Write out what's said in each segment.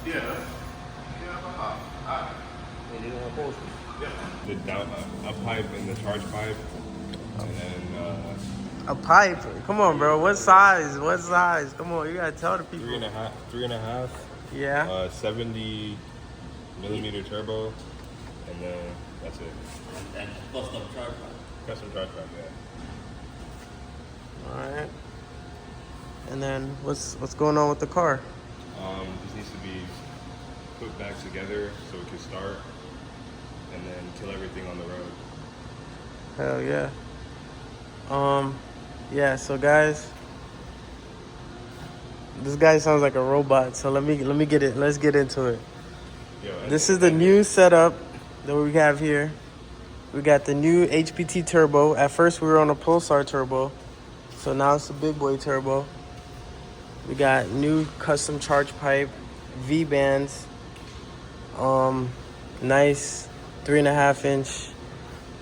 Yeah. The down a pipe and the charge pipe, and then A pipe? Come on, bro. What size? What size? Come on, you gotta tell the people. 3.5. Yeah. 70 millimeter turbo, and then that's it. And custom charge pipe. Custom charge pipe, yeah. All right. And then what's going on with the car? This needs to be put back together so it can start, and then kill everything on the road. Hell yeah. Yeah. So guys, this guy sounds like a robot. So let me get it. Let's get into it. This is the new setup that we have here. We got the new HPT turbo. At first we were on a Pulsar turbo, so now it's a big boy turbo. We got new custom charge pipe, V bands, nice 3.5-inch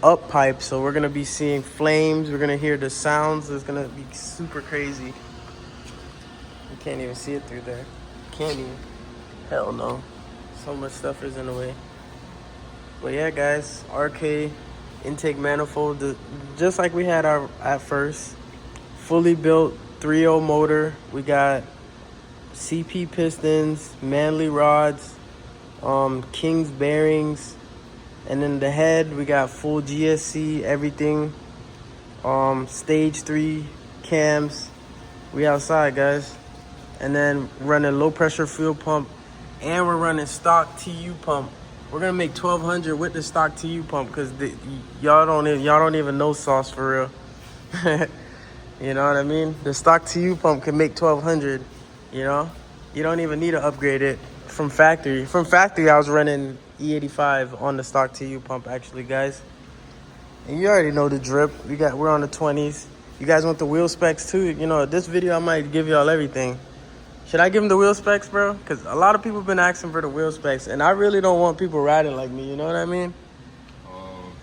up pipe. So we're gonna be seeing flames. We're gonna hear the sounds. It's gonna be super crazy. You can't even see it through there. Can't even. Hell no. So much stuff is in the way. But yeah, guys, RK intake manifold, just like we had our at first. Fully built 3.0 motor. We got CP pistons, Manley rods, King's bearings, and then the head we got full GSC, everything. Stage 3 cams. We outside, guys. And then running low pressure fuel pump, and we're running stock TU pump. We're gonna make 1200 with the stock TU pump because y'all don't even know sauce for real. You know what I mean? The stock TU pump can make 1200. You know, you don't even need to upgrade it from factory. From factory, I was running E85 on the stock TU pump, actually, guys. And you already know the drip. We're on the 20s. You guys want the wheel specs too? You know, this video I might give y'all everything. Should I give them the wheel specs, bro? Because a lot of people have been asking for the wheel specs, and I really don't want people riding like me, you know what I mean?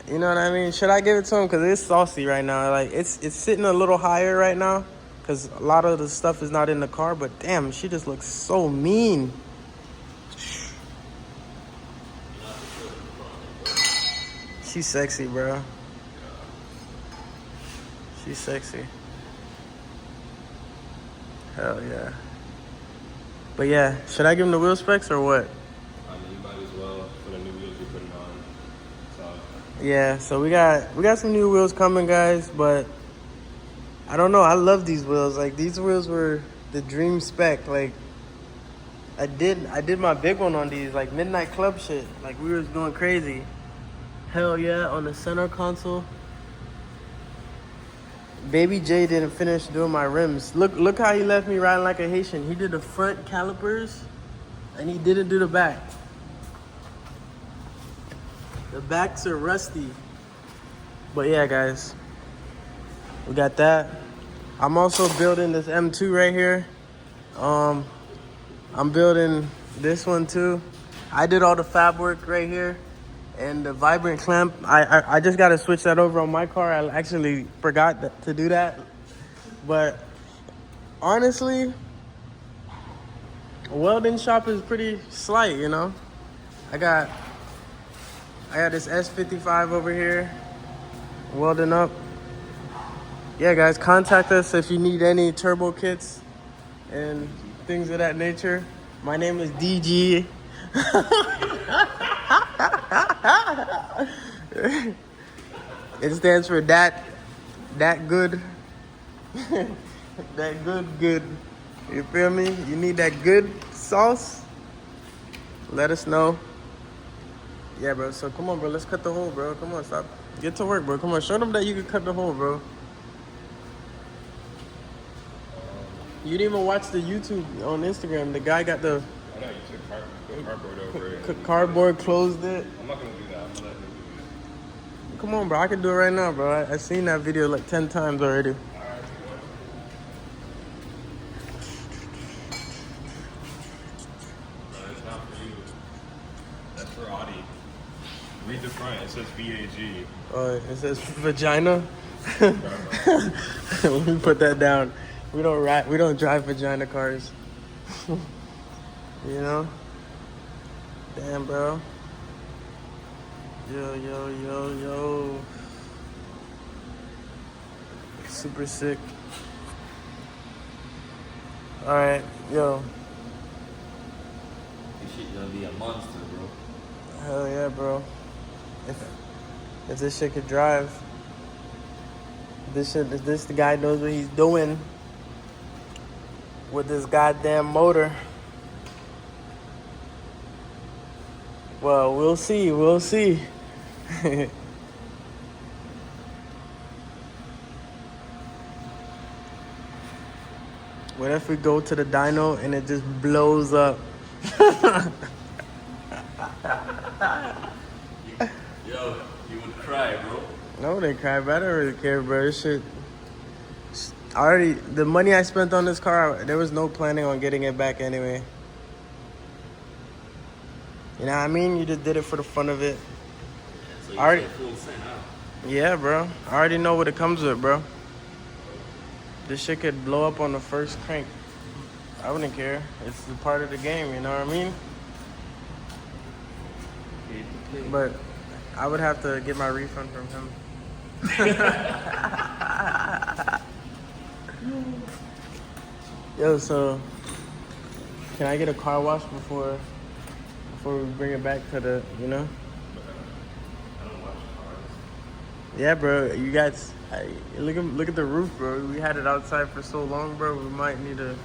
You know what I mean? Should I give it to them? Because it's saucy right now. Like, it's sitting a little higher right now because a lot of the stuff is not in the car, but damn, she just looks so mean. She's sexy, bro. She's sexy. Hell yeah. But yeah, should I give him the wheel specs or what? I mean, you might as well for the new wheels you're putting on. So. Yeah, so we got some new wheels coming, guys, but I don't know. I love these wheels. Like, these wheels were the dream spec. Like, I did my big one on these, like midnight club shit. Like, we was going crazy. Hell yeah, on the center console. Baby J didn't finish doing my rims. Look how he left me riding like a Haitian. He did the front calipers and he didn't do the back. The backs are rusty. But yeah, guys, we got that. I'm also building this M2 right here. I'm building this one too. I did all the fab work right here. And the vibrant clamp, I just got to switch that over on my car. I actually forgot to do that. But honestly, welding shop is pretty slight, you know. I got this S55 over here, welding up. Yeah, guys, contact us if you need any turbo kits and things of that nature. My name is DG. It stands for that good. That good. You feel me? You need that good sauce? Let us know. Yeah, bro. So come on, bro. Let's cut the hole, bro. Come on, stop. Get to work, bro. Come on. Show them that you can cut the hole, bro. You didn't even watch the YouTube on Instagram. The guy got the I know, you took cardboard over it. cardboard, closed it. I'm not going to do that. I'm going to let him do Come on, bro. I can do it right now, bro. I seen that video like 10 times already. it. All right, no, it's not for you. That's for Audi. Read the front. It says VAG. Oh, it says vagina. Let me put that down. We don't drive vagina cars. You know? Damn, bro. Yo. Super sick. All right, yo. This shit gonna be a monster, bro. Hell yeah, bro. If this shit could drive, if this the guy knows what he's doing with this goddamn motor. Well, we'll see. What if we go to the dyno and it just blows up? Yo, you would cry, bro. No, they cry, but I don't really care, bro. This shit. The money I spent on this car, there was no planning on getting it back anyway. You know what I mean? You just did it for the fun of it. Yeah, so you Alright. said full send out. Yeah, bro. I already know what it comes with, bro. This shit could blow up on the first crank. I wouldn't care. It's a part of the game, you know what I mean? But I would have to get my refund from him. Yo, so can I get a car wash before we bring it back to the, you know? I don't watch cars. Yeah, bro. You guys, look at the roof, bro. We had it outside for so long, bro. We might need a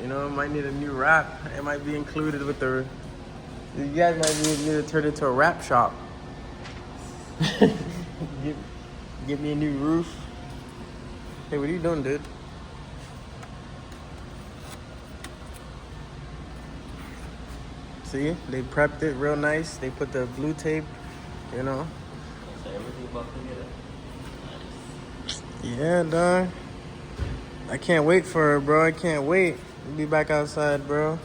new wrap. It might be included with the. You guys might need to turn it into a wrap shop. Get me a new roof. Hey, what are you doing, dude? See, they prepped it real nice. They put the blue tape, you know. So everything about to get it. Yeah, dog. I can't wait for her, bro. I can't wait. We'll be back outside, bro.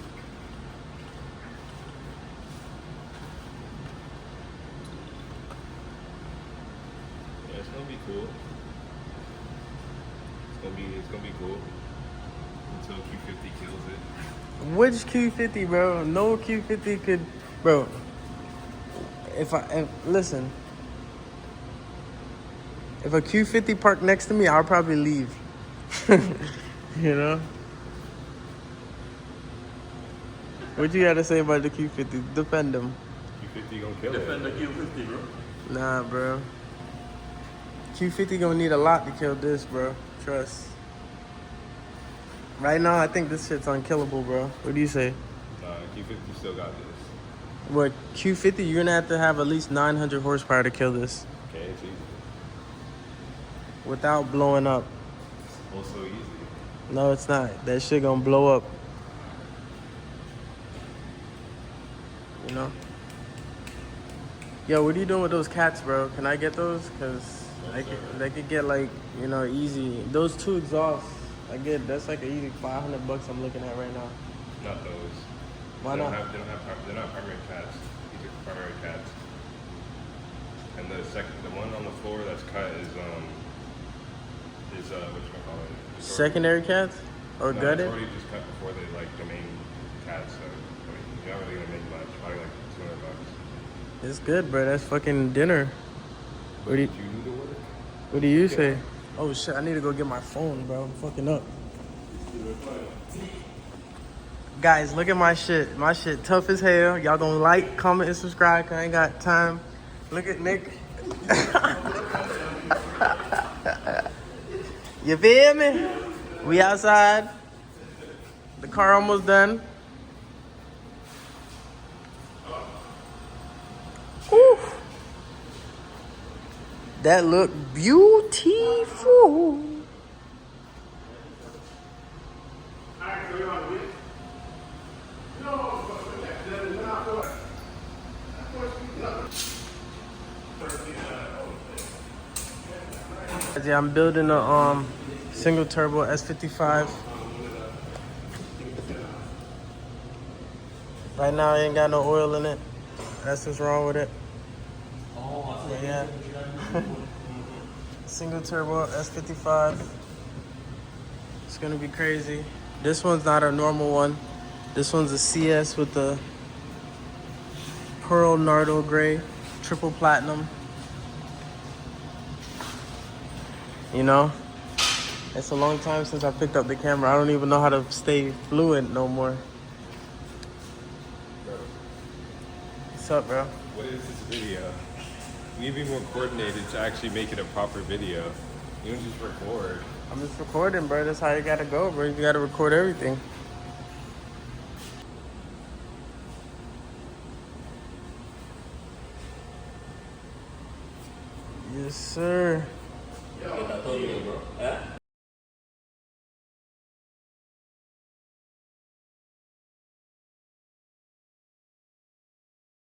Yeah, it's gonna be cool. It's gonna be cool until Q50 kills it. Which Q50, bro? No Q50 could, bro. Listen, if a Q50 parked next to me, I'll probably leave. You know? What you gotta say about the Q50? Defend them. Q50 gonna kill Defend the it. Q50, bro. Nah, bro. Q50 gonna need a lot to kill this, bro. Trust. Right now, I think this shit's unkillable, bro. What do you say? Q50 still got this. What, Q50, you're gonna have to have at least 900 horsepower to kill this Okay, it's easy. without blowing up. Also easy. No, it's not. That shit gonna blow up. You know? Yo, what are you doing with those cats, bro? Can I get those? Cause they could get like, you know, easy. Those two exhausts, that's like an easy $500 I'm looking at right now. Not those. Why not? They're not primary cats. These are primary cats. And the one on the floor that's cut is what you call it? Secondary cats? Or No, gutted? it's already just cut before they like domain cats. So I mean, you're not really gonna make much. Probably like $200. It's good, bro. That's fucking dinner. What do you, Did you do the work? what do you say? Oh shit, I need to go get my phone, bro. I'm fucking up. Guys, look at my shit. My shit tough as hell. Y'all gonna like, comment, and subscribe, cause I ain't got time. Look at Nick. You feel me? We outside. The car almost done. Whew. That look beautiful. Yeah, I'm building a single turbo S55. Right now, I ain't got no oil in it. That's what's wrong with it. But yeah. Single turbo S55. It's gonna be crazy. This one's not a normal one. This one's a CS with the pearl nardo gray, triple platinum. You know, it's a long time since I picked up the camera. I don't even know how to stay fluent no more. Bro, What's up, bro? what is this video? You need to be more coordinated to actually make it a proper video. You don't just record. I'm just recording, bro. That's how you gotta go, bro. You gotta record everything. Yes, sir. ¿Qué está todo bien, bro? ¿Eh?